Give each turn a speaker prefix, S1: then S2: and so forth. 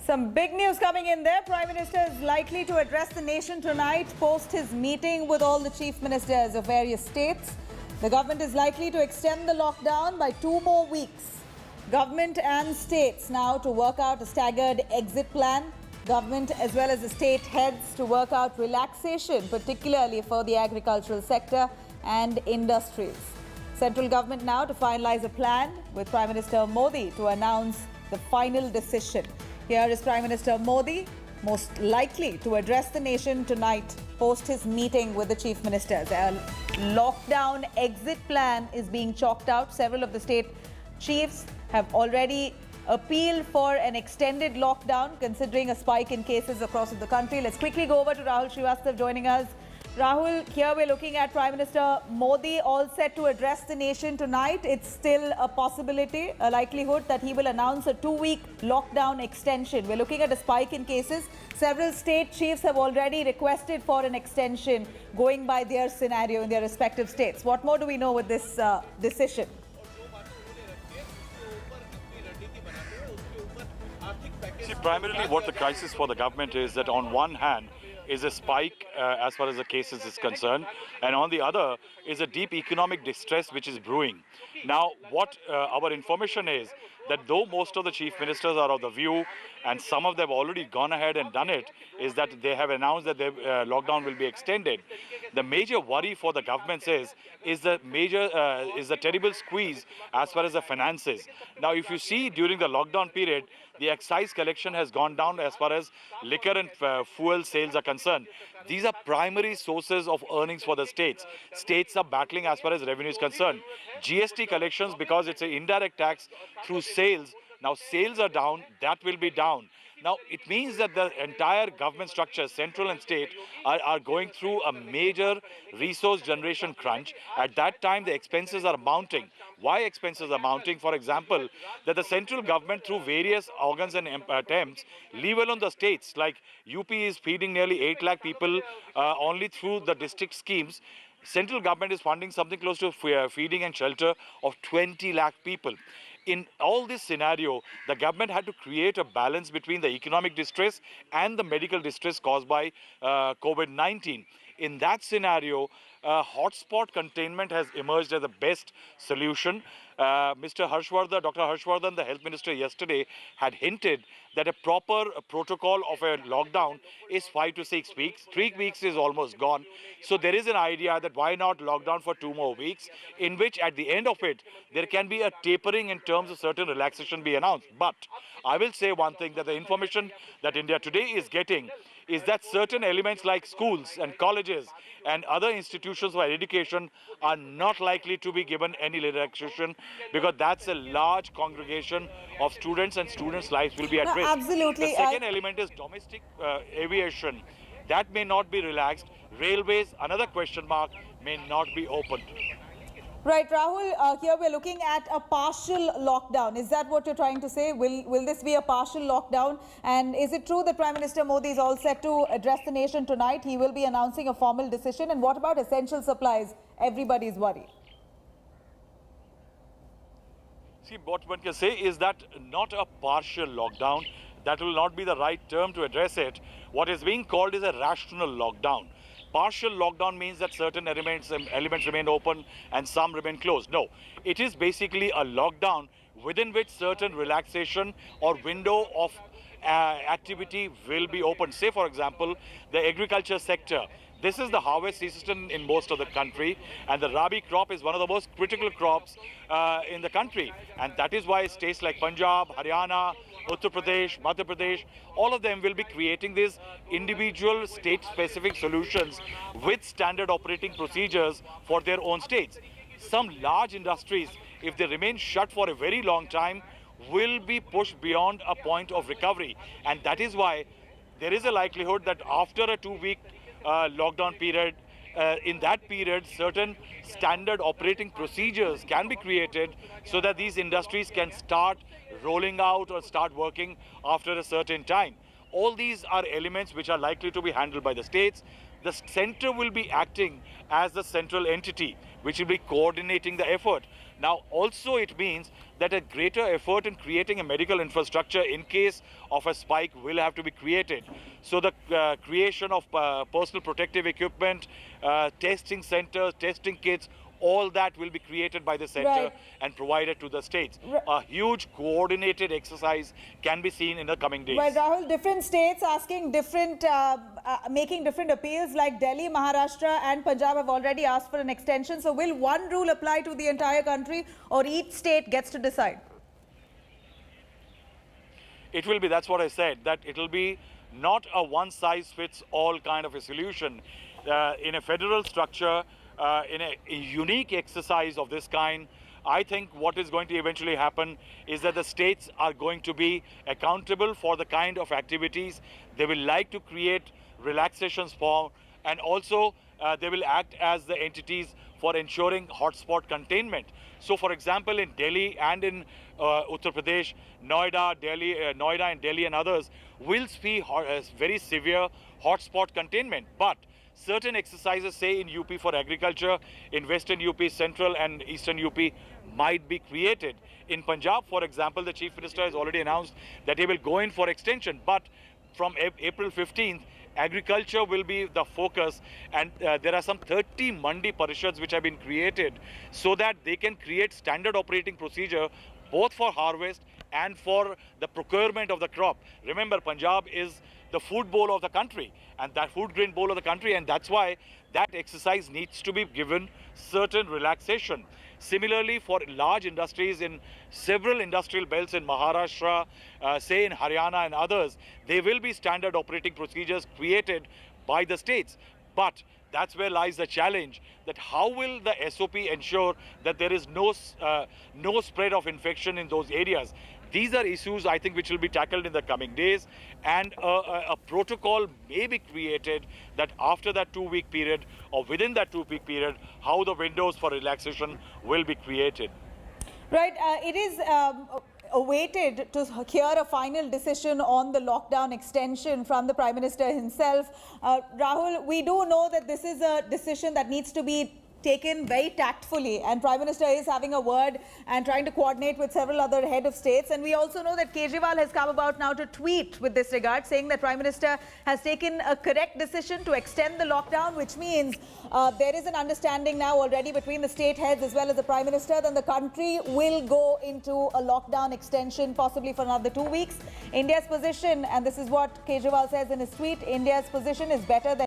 S1: Some big news coming in there. Prime Minister is likely to address the nation tonight post his meeting with all the chief ministers of various states. The government is likely to extend the lockdown by 2 more weeks. Government and states now to work out a staggered exit plan. Government as well as the state heads to work out relaxation, particularly for the agricultural sector and industries. Central government now to finalize a plan with Prime Minister Modi to announce the final decision. Here is Prime Minister Modi, most likely to address the nation tonight post his meeting with the chief ministers. A lockdown exit plan is being chalked out. Several of the state chiefs have already appealed for an extended lockdown considering a spike in cases across the country. Let's quickly go over to Rahul Srivastav joining us. Rahul, here we're looking at Prime Minister Modi all set to address the nation tonight. It's still a possibility, a likelihood that he will announce a 2-week lockdown extension. We're looking at a spike in cases. Several state chiefs have already requested for an extension going by their scenario in their respective states. What more do we know with this decision?
S2: See, primarily what the crisis for the government is that on one hand is a spike as far as the cases is concerned, and on the other is a deep economic distress which is brewing. Now, what our information is that though most of the chief ministers are of the view, and some of them have already gone ahead and done it, is that they have announced that the lockdown will be extended. The major worry for the governments is the terrible squeeze as far as the finances. Now, if you see during the lockdown period, the excise collection has gone down as far as liquor and fuel sales are concerned. These are primary sources of earnings for the states. States are battling as far as revenue is concerned. GST collections, because it's an indirect tax through sales, now sales are down, that will be down. Now, it means that the entire government structure, central and state, are going through a major resource generation crunch. At that time, the expenses are mounting. Why expenses are mounting? For example, that the central government, through various organs and attempts, leave alone the states. Like UP is feeding nearly 8 lakh people only through the district schemes. Central government is funding something close to feeding and shelter of 20 lakh people. In all this scenario, the government had to create a balance between the economic distress and the medical distress caused by COVID-19. In that scenario, hotspot containment has emerged as the best solution. Mr. Harshvardhan, Dr. Harshvardhan, the health minister yesterday, had hinted that a proper protocol of a lockdown is 5 to 6 weeks. 3 weeks is almost gone. So there is an idea that why not lockdown for 2 more weeks, in which at the end of it, there can be a tapering in terms of certain relaxation be announced. But I will say one thing, that the information that India Today is getting is that certain elements like schools and colleges and other institutions for education are not likely to be given any relaxation, because that's a large congregation of students and students' lives will be at risk.
S1: Absolutely.
S2: The second element is domestic aviation. That may not be relaxed. Railways, another question mark, may not be opened.
S1: Right, Rahul, here we're looking at a partial lockdown. Is that what you're trying to say? Will this be a partial lockdown? And is it true that Prime Minister Modi is all set to address the nation tonight? He will be announcing a formal decision. And what about essential supplies? Everybody's worried.
S2: See, what one can say is that not a partial lockdown. That will not be the right term to address it. What is being called is a rational lockdown. Partial lockdown means that certain elements remain open and some remain closed. No, it is basically a lockdown within which certain relaxation or window of activity will be open. Say, for example, the agriculture sector. This is the harvest season in most of the country, and the Rabi crop is one of the most critical crops in the country. And that is why states like Punjab, Haryana, Uttar Pradesh, Madhya Pradesh, all of them will be creating these individual state-specific solutions with standard operating procedures for their own states. Some large industries, if they remain shut for a very long time, will be pushed beyond a point of recovery. And that is why there is a likelihood that after a 2-week lockdown period, in that period, certain standard operating procedures can be created so that these industries can start rolling out or start working after a certain time. All these are elements which are likely to be handled by the states. the center will be acting as the central entity, which will be coordinating the effort. Now, also it means that a greater effort in creating a medical infrastructure in case of a spike will have to be created. So the creation of personal protective equipment, testing centers, testing kits, all that will be created by the center
S1: Right.
S2: and provided to the states. A huge coordinated exercise can be seen in the coming days.
S1: Well, Rahul, different states asking different, making different appeals, like Delhi, Maharashtra and Punjab have already asked for an extension. So will one rule apply to the entire country, or each state gets to decide?
S2: It will be, that's what I said, that it will be not a one-size-fits-all kind of a solution. In a federal structure, in a unique exercise of this kind, I think what is going to eventually happen is that the states are going to be accountable for the kind of activities they will like to create relaxations for, and also they will act as the entities for ensuring hotspot containment. So, for example, in Delhi and in Uttar Pradesh, Noida and Delhi and others will see very severe hotspot containment. But certain exercises, say in UP for agriculture, in Western UP, Central and Eastern UP, might be created. In Punjab, for example, the Chief Minister has already announced that he will go in for extension. But from April 15th, agriculture will be the focus, and there are some 30 mandi parishads which have been created so that they can create standard operating procedure both for harvest and for the procurement of the crop. Remember, Punjab is the food bowl of the country, and that food grain bowl of the country, and that's why that exercise needs to be given certain relaxation. Similarly, for large industries in several industrial belts in Maharashtra, say in Haryana and others, there will be standard operating procedures created by the states. But that's where lies the challenge, that how will the SOP ensure that there is no spread of infection in those areas. These are issues, I think, which will be tackled in the coming days, and a protocol may be created that after that 2-week period or within that 2-week period, how the windows for relaxation will be created.
S1: Right. It is awaited to hear a final decision on the lockdown extension from the Prime Minister himself. Rahul, we do know that this is a decision that needs to be taken very tactfully, and Prime Minister is having a word and trying to coordinate with several other head of states. And we also know that Kejriwal has come about now to tweet with this regard, saying that Prime Minister has taken a correct decision to extend the lockdown, which means there is an understanding now already between the state heads as well as the Prime Minister that the country will go into a lockdown extension possibly for another 2 weeks. India's position, and this is what Kejriwal says in his tweet, India's position is better than